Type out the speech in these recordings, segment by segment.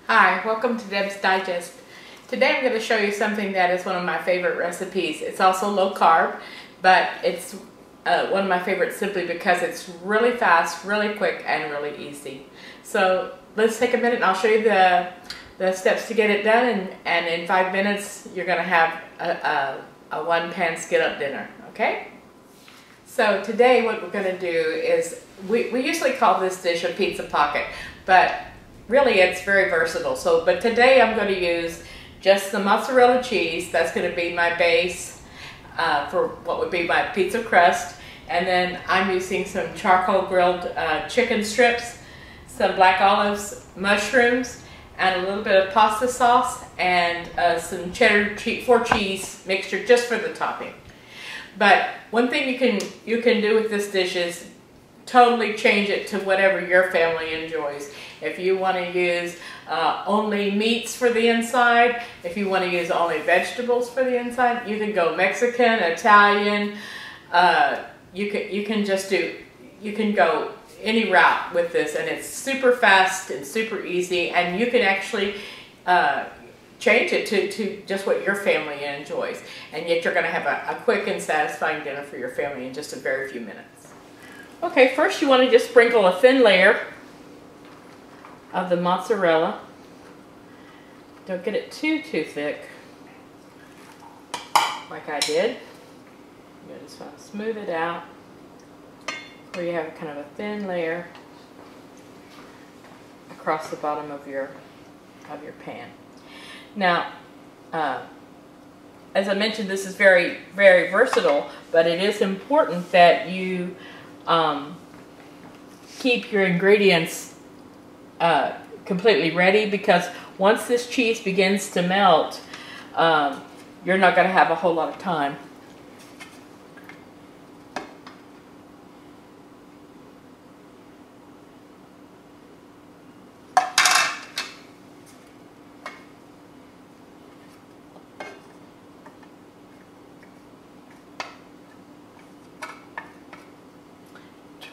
Hi, welcome to Deb's Digest. Today I'm going to show you something that is one of my favorite recipes. It's also low carb, but it's one of my favorites simply because it's really fast, really quick, and really easy. So let's take a minute and I'll show you the steps to get it done, and in 5 minutes you're going to have a one-pan skid-up dinner, okay? So today what we're going to do is, we usually call this dish a pizza pocket, but really it's very versatile. But today I'm going to use just the mozzarella cheese. That's going to be my base for what would be my pizza crust. And then I'm using some charcoal grilled chicken strips, some black olives, mushrooms, and a little bit of pasta sauce, and some cheddar four cheese mixture just for the topping. But one thing you can do with this dish is totally change it to whatever your family enjoys. If you want to use only meats for the inside, if you want to use only vegetables for the inside, you can go Mexican, Italian. You can go any route with this, and it's super fast and super easy, and you can actually change it to just what your family enjoys, and yet you're going to have a quick and satisfying dinner for your family in just a very few minutes. Okay, first you want to just sprinkle a thin layer of the mozzarella. Don't get it too thick, like I did. You just want to smooth it out where you have kind of a thin layer across the bottom of your pan. Now, as I mentioned, this is very, very versatile, but it is important that you keep your ingredients completely ready, because once this cheese begins to melt, you're not going to have a whole lot of time.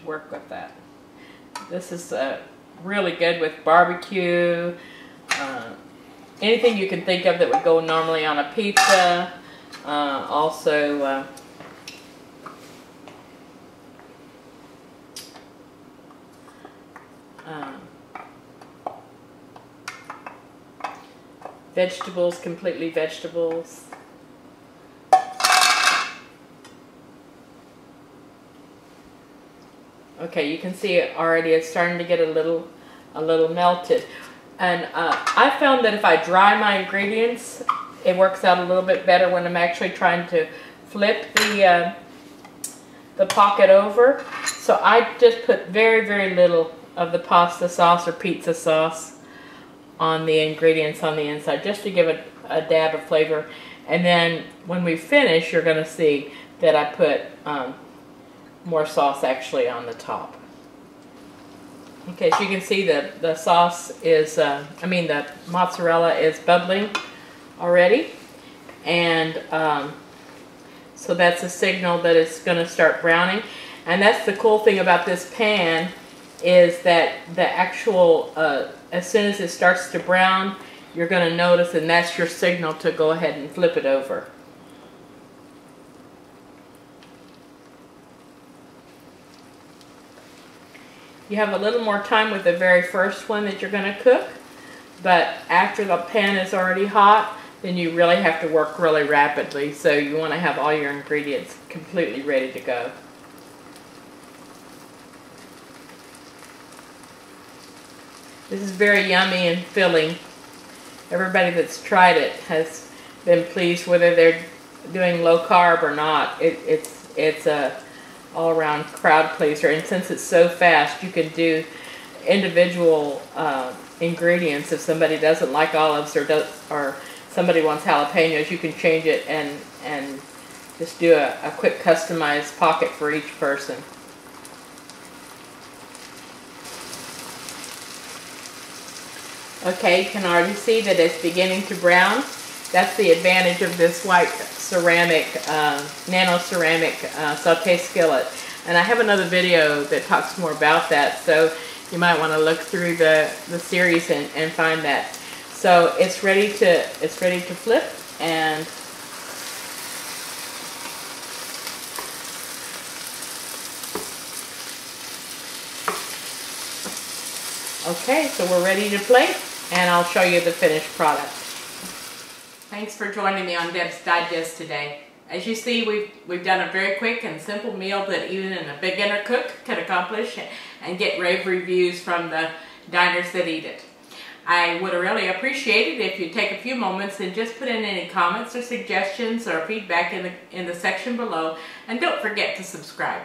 Work with that. This is really good with barbecue, anything you can think of that would go normally on a pizza. Also vegetables, completely vegetables. Okay, you can see it already. It's starting to get a little melted, and I found that if I dry my ingredients, it works out a little bit better when I'm actually trying to flip the pocket over. So I just put very, very little of the pasta sauce or pizza sauce on the ingredients on the inside, just to give it a dab of flavor. And then when we finish, you're going to see that I put more sauce actually on the top. Okay, so you can see the sauce is, the mozzarella is bubbling already, and so that's a signal that it's going to start browning. And that's the cool thing about this pan, is that the actual, as soon as it starts to brown, you're going to notice, and that's your signal to go ahead and flip it over. You have a little more time with the very first one that you're going to cook, but after the pan is already hot, then you really have to work really rapidly. So you want to have all your ingredients completely ready to go. This is very yummy and filling. Everybody that's tried it has been pleased, whether they're doing low carb or not. It's a all-around crowd pleaser, and since it's so fast, you can do individual ingredients. If somebody doesn't like olives, or somebody wants jalapenos, you can change it and just do a quick customized pocket for each person. Okay, you can already see that it's beginning to brown. That's the advantage of this white ceramic, nano ceramic saute skillet. And I have another video that talks more about that, so you might want to look through the series and find that. So it's ready to flip, and okay, so we're ready to plate, and I'll show you the finished product. Thanks for joining me on Deb's Digest today. As you see, we've done a very quick and simple meal that even a beginner cook can accomplish and get rave reviews from the diners that eat it. I would really appreciate it if you take a few moments and just put in any comments or suggestions or feedback in the section below, and don't forget to subscribe.